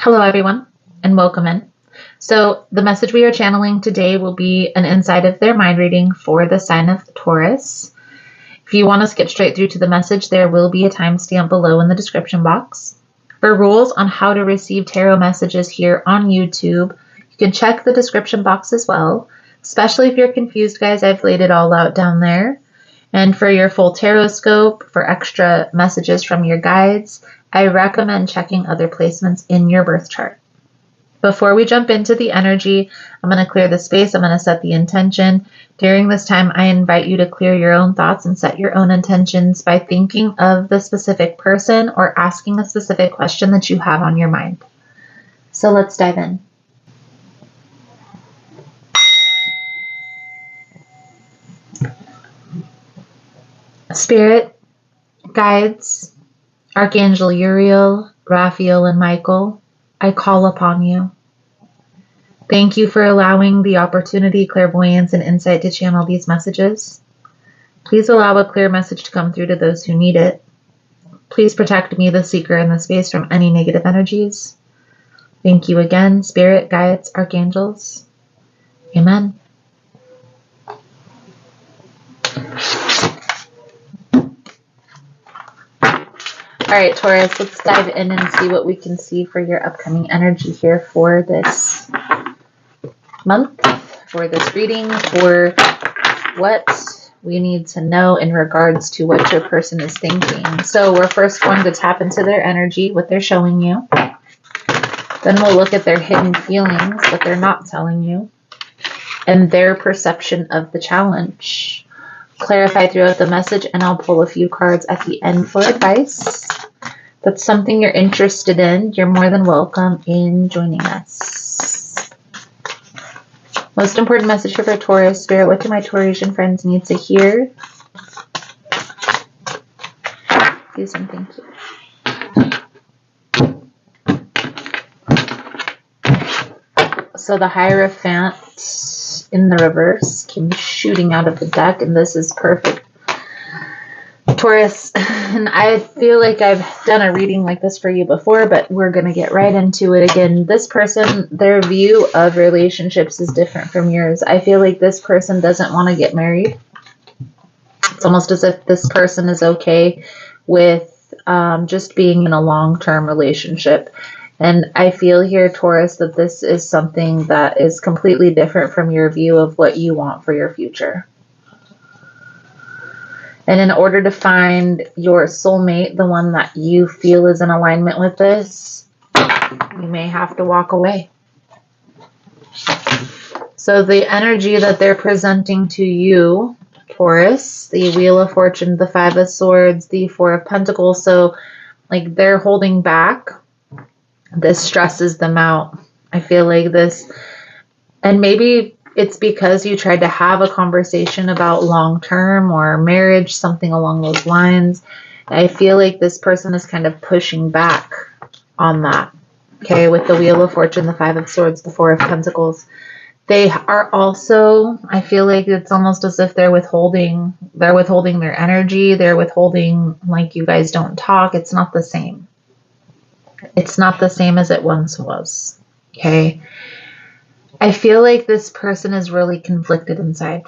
Hello, everyone, and welcome in. So, the message we are channeling today will be an inside of their mind reading for the sign of Taurus. If you want to skip straight through to the message, there will be a timestamp below in the description box. For rules on how to receive tarot messages here on YouTube, you can check the description box as well. Especially if you're confused, guys, I've laid it all out down there. And for your full tarot scope, for extra messages from your guides, I recommend checking other placements in your birth chart. Before we jump into the energy, I'm going to clear the space. I'm going to set the intention. During this time, I invite you to clear your own thoughts and set your own intentions by thinking of the specific person or asking a specific question that you have on your mind. So let's dive in. Spirit, guides, Archangel Uriel, Raphael, and Michael, I call upon you. Thank you for allowing the opportunity, clairvoyance, and insight to channel these messages. Please allow a clear message to come through to those who need it. Please protect me, the seeker in the space, from any negative energies. Thank you again, Spirit, guides, archangels. Amen. All right, Taurus, let's dive in and see what we can see for your upcoming energy here for this month, for this reading, for what we need to know in regards to what your person is thinking. So we're first going to tap into their energy, what they're showing you. Then we'll look at their hidden feelings, what they're not telling you, and their perception of the challenge. Clarify throughout the message, and I'll pull a few cards at the end for advice. If that's something you're interested in, you're more than welcome in joining us. Most important message here for Taurus. Spirit, what do my Taurasian friends need to hear? Please and thank you. So the Hierophant in the reverse came shooting out of the deck, and this is perfect. Taurus, and I feel like I've done a reading like this for you before, but we're going to get right into it again. This person, their view of relationships is different from yours. I feel like this person doesn't want to get married. It's almost as if this person is okay with just being in a long-term relationship. And I feel here, Taurus, that this is something that is completely different from your view of what you want for your future. And in order to find your soulmate, the one that you feel is in alignment with this, you may have to walk away. So the energy that they're presenting to you, Taurus, the Wheel of Fortune, the Five of Swords, the Four of Pentacles, so like they're holding back. This stresses them out. I feel like this, and maybe it's because you tried to have a conversation about long-term or marriage, something along those lines. I feel like this person is kind of pushing back on that. Okay, with the Wheel of Fortune, the Five of Swords, the Four of Pentacles. They are also, I feel like it's almost as if they're withholding their energy. They're withholding, like, you guys don't talk. It's not the same. It's not the same as it once was. Okay. I feel like this person is really conflicted inside.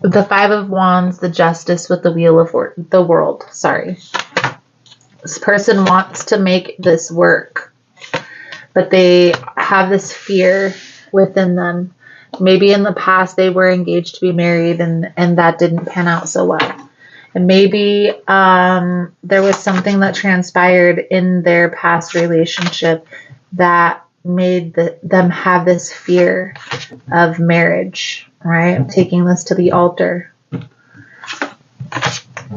The Five of Wands, the Justice with the Wheel of the World. Sorry. This person wants to make this work, but they have this fear within them. Maybe in the past they were engaged to be married and that didn't pan out so well. And maybe there was something that transpired in their past relationship that made them have this fear of marriage, right? Taking this to the altar.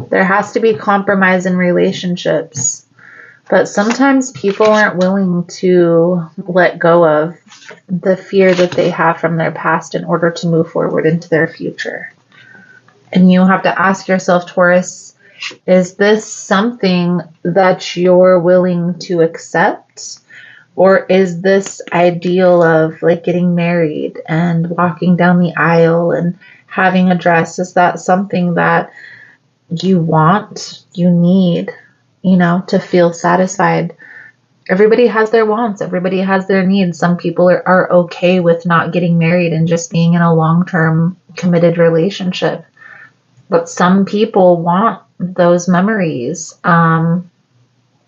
There has to be compromise in relationships, but sometimes people aren't willing to let go of the fear that they have from their past in order to move forward into their future. And you have to ask yourself, Taurus, is this something that you're willing to accept? Or is this ideal of like getting married and walking down the aisle and having a dress, is that something that you want, you need, to feel satisfied? Everybody has their wants. Everybody has their needs. Some people are okay with not getting married and just being in a long-term committed relationship. But some people want those memories. And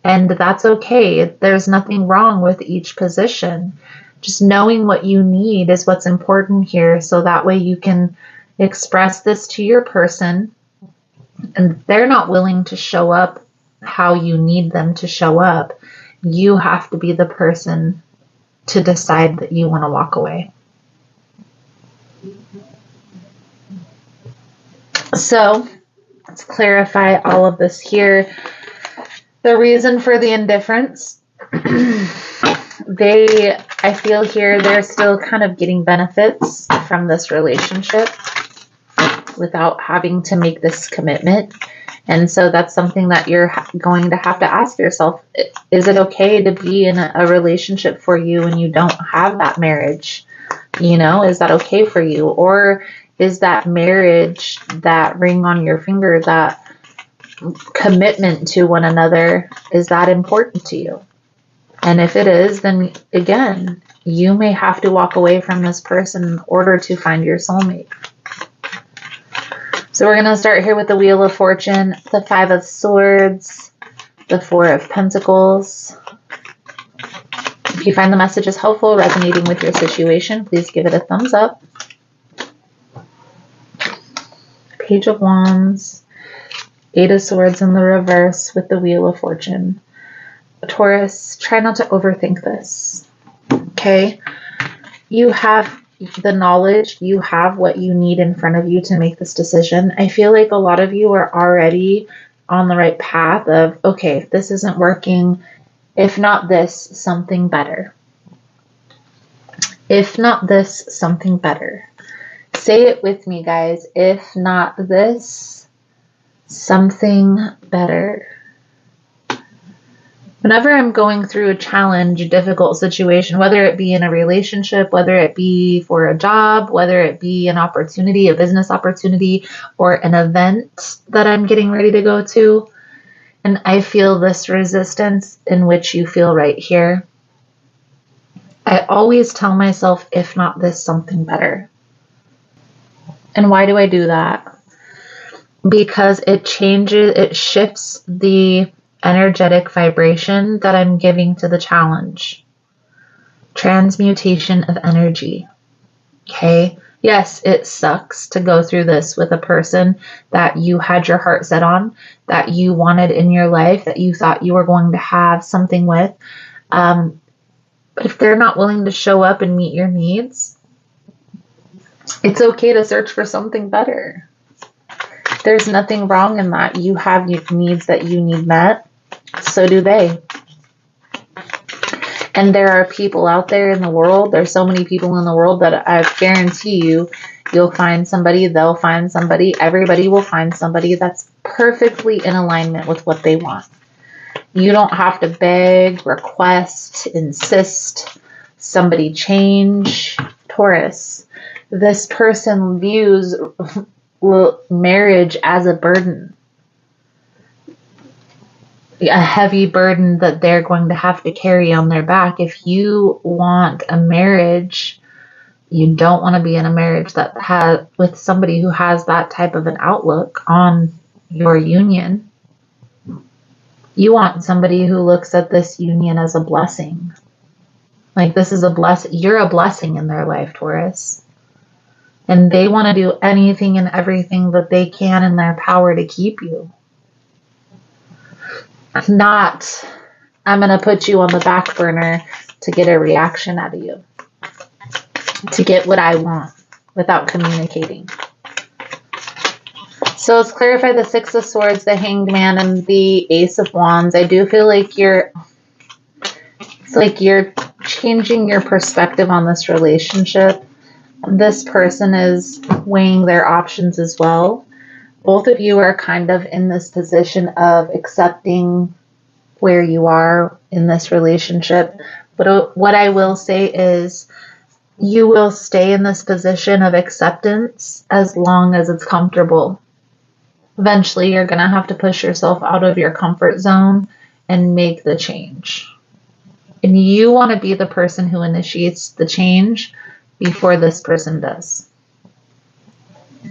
that's okay. There's nothing wrong with each position. Just knowing what you need is what's important here. So that way you can express this to your person, and they're not willing to show up how you need them to show up. You have to be the person to decide that you want to walk away. So let's clarify all of this here. The reason for the indifference, I feel here they're still kind of getting benefits from this relationship without having to make this commitment. And so that's something that you're going to have to ask yourself. Is it okay to be in a relationship for you when you don't have that marriage? Is that okay for you? Or is that marriage, that ring on your finger, that commitment to one another, is that important to you? And if it is, then again, you may have to walk away from this person in order to find your soulmate. So we're going to start here with the Wheel of Fortune, the Five of Swords, the Four of Pentacles. If you find the messages helpful, resonating with your situation, please give it a thumbs up. Page of Wands, Eight of Swords in the reverse with the Wheel of Fortune. Taurus, try not to overthink this. Okay? You have the knowledge, you have what you need in front of you to make this decision. I feel like a lot of you are already on the right path of, okay, if this isn't working, if not this, something better. If not this, something better. Say it with me, guys. If not this, something better. Whenever I'm going through a challenge, a difficult situation, whether it be in a relationship, whether it be for a job, whether it be an opportunity, a business opportunity, or an event that I'm getting ready to go to, and I feel this resistance in which you feel right here, I always tell myself, if not this, something better. And why do I do that? Because it shifts the energetic vibration that I'm giving to the challenge. Transmutation of energy. Okay? Yes, it sucks to go through this with a person that you had your heart set on, that you wanted in your life, that you thought you were going to have something with. But if they're not willing to show up and meet your needs, it's okay to search for something better. There's nothing wrong in that. You have needs that you need met. So do they. And there are people out there in the world. There's so many people in the world that I guarantee you'll find somebody, they'll find somebody, everybody will find somebody that's perfectly in alignment with what they want. You don't have to beg, request, insist somebody change. Taurus, this person views marriage as a burden. A heavy burden that they're going to have to carry on their back. If you want a marriage, you don't want to be in a marriage that has with somebody who has that type of an outlook on your union. You want somebody who looks at this union as a blessing. Like, this is a blessing. You're a blessing in their life, Taurus. And they want to do anything and everything that they can in their power to keep you. Not, I'm going to put you on the back burner to get a reaction out of you. To get what I want without communicating. So let's clarify the Six of Swords, the Hanged Man, and the Ace of Wands. I do feel like you're changing your perspective on this relationship. This person is weighing their options as well. Both of you are kind of in this position of accepting where you are in this relationship. But what I will say is you will stay in this position of acceptance as long as it's comfortable. Eventually, you're going to have to push yourself out of your comfort zone and make the change. And you want to be the person who initiates the change before this person does.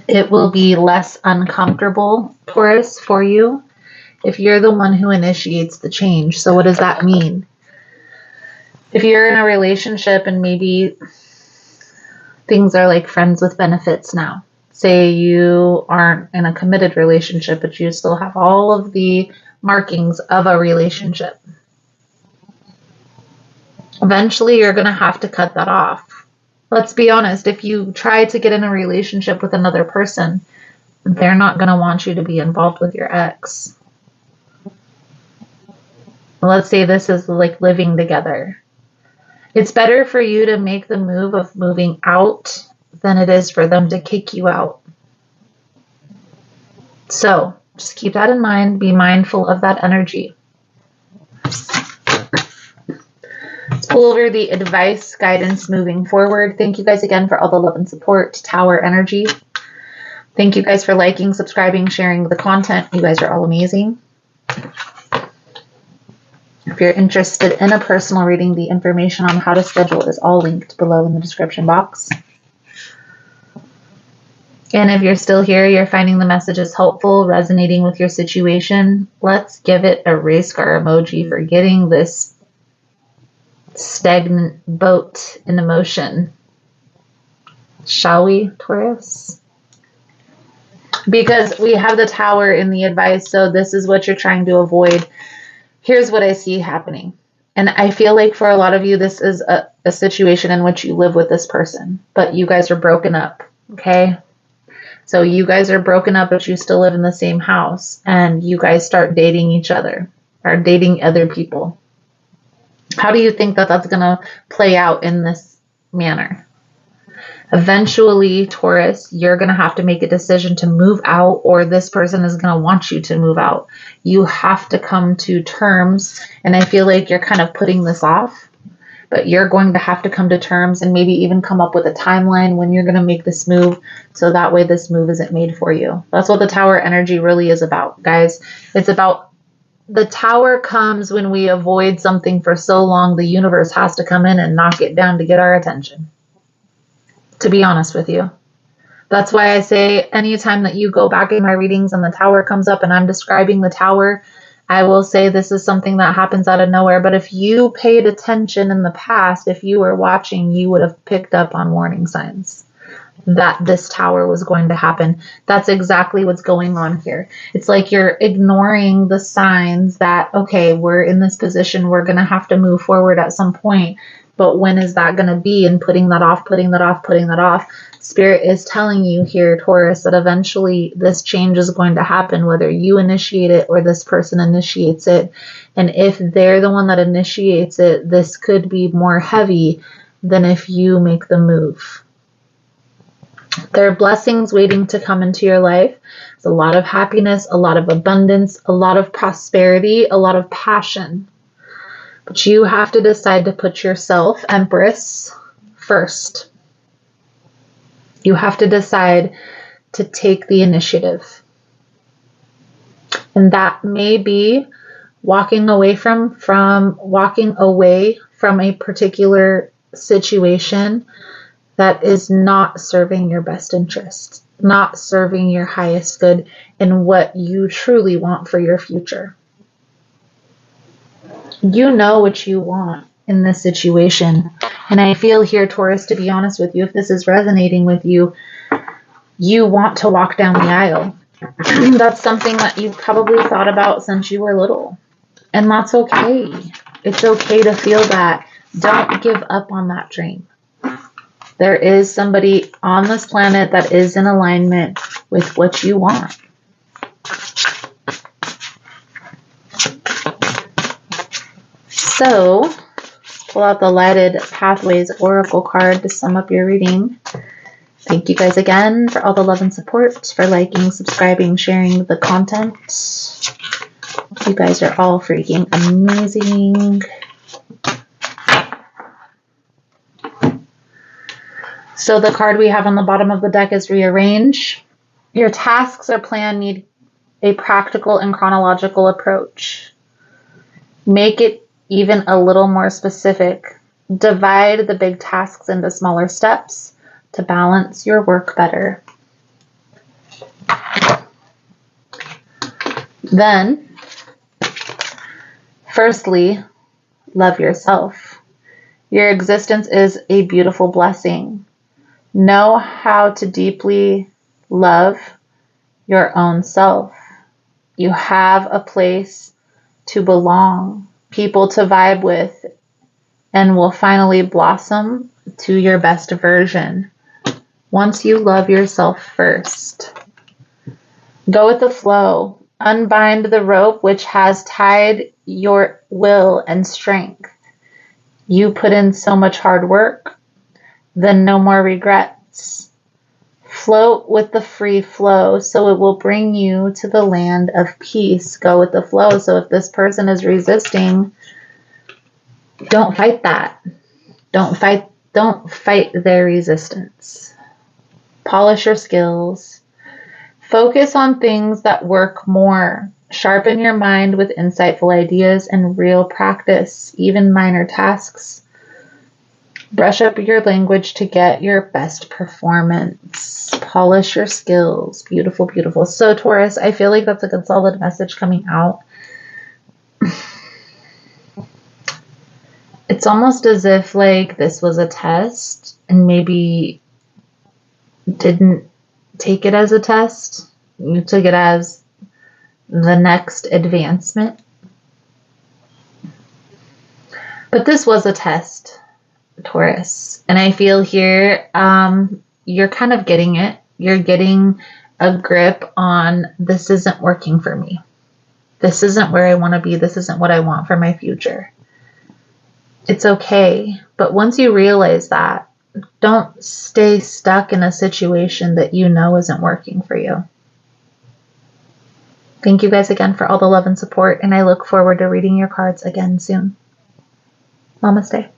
It will be less uncomfortable, Taurus, for you if you're the one who initiates the change. So what does that mean? If you're in a relationship and maybe things are like friends with benefits now, say you aren't in a committed relationship, but you still have all of the markings of a relationship. Eventually, you're going to have to cut that off. Let's be honest, if you try to get in a relationship with another person, they're not going to want you to be involved with your ex. Let's say this is like living together. It's better for you to make the move of moving out than it is for them to kick you out. So just keep that in mind. Be mindful of that energy. Let's pull over the advice, guidance moving forward. Thank you guys again for all the love and support. Tower energy. Thank you guys for liking, subscribing, sharing the content. You guys are all amazing. If you're interested in a personal reading, the information on how to schedule is all linked below in the description box. And if you're still here, you're finding the messages helpful, resonating with your situation, let's give it a race car emoji for getting this stagnant boat in motion. Shall we, Taurus? Because we have the Tower in the advice, so this is what you're trying to avoid. Here's what I see happening. And I feel like for a lot of you, this is a situation in which you live with this person, but you guys are broken up, okay? So you guys are broken up, but you still live in the same house, and you guys start dating each other or dating other people. How do you think that that's going to play out in this manner? Eventually, Taurus, you're going to have to make a decision to move out, or this person is going to want you to move out. You have to come to terms, and I feel like you're kind of putting this off, but you're going to have to come to terms and maybe even come up with a timeline when you're going to make this move, so that way this move isn't made for you. That's what the Tower energy really is about, guys. It's about the Tower comes when we avoid something for so long, the universe has to come in and knock it down to get our attention. To be honest with you. That's why I say anytime that you go back in my readings and the Tower comes up and I'm describing the Tower, I will say this is something that happens out of nowhere. But if you paid attention in the past, if you were watching, you would have picked up on warning signs that this Tower was going to happen. That's exactly what's going on here. It's like you're ignoring the signs that, okay, we're in this position, we're going to have to move forward at some point. But when is that going to be? And putting that off. Spirit is telling you here, Taurus, that eventually this change is going to happen, whether you initiate it or this person initiates it. And if they're the one that initiates it, this could be more heavy than if you make the move. There are blessings waiting to come into your life. It's a lot of happiness, a lot of abundance, a lot of prosperity, a lot of passion. But you have to decide to put yourself, Empress, first. You have to decide to take the initiative. And that may be walking away from a particular situation that is not serving your best interest, not serving your highest good and what you truly want for your future. You know what you want in this situation. And I feel here, Taurus, to be honest with you, if this is resonating with you, you want to walk down the aisle. That's something that you've probably thought about since you were little. And that's okay. It's okay to feel that. Don't give up on that dream. There is somebody on this planet that is in alignment with what you want. So, pull out the Lighted Pathways Oracle card to sum up your reading. Thank you guys again for all the love and support, for liking, subscribing, sharing the content. You guys are all freaking amazing. So the card we have on the bottom of the deck is Rearrange. Your tasks or plan need a practical and chronological approach. Make it even a little more specific. Divide the big tasks into smaller steps to balance your work better. Then, firstly, love yourself. Your existence is a beautiful blessing. Know how to deeply love your own self. You have a place to belong, people to vibe with, and will finally blossom to your best version once you love yourself first. Go with the flow. Unbind the rope which has tied your will and strength. You put in so much hard work, then no more regrets. Float with the free flow so it will bring you to the land of peace. Go with the flow. So if this person is resisting, don't fight that. Don't fight their resistance. Polish your skills. Focus on things that work more. Sharpen your mind with insightful ideas and real practice, even minor tasks. Brush up your language to get your best performance. Polish your skills. Beautiful, beautiful. So Taurus, I feel like that's a good solid message coming out. It's almost as if like this was a test and maybe didn't take it as a test. You took it as the next advancement. But this was a test, Taurus. And I feel here you're kind of getting it. You're getting a grip on this isn't working for me. This isn't where I want to be. This isn't what I want for my future. It's okay. But once you realize that, don't stay stuck in a situation that you know isn't working for you. Thank you guys again for all the love and support, and I look forward to reading your cards again soon. Namaste.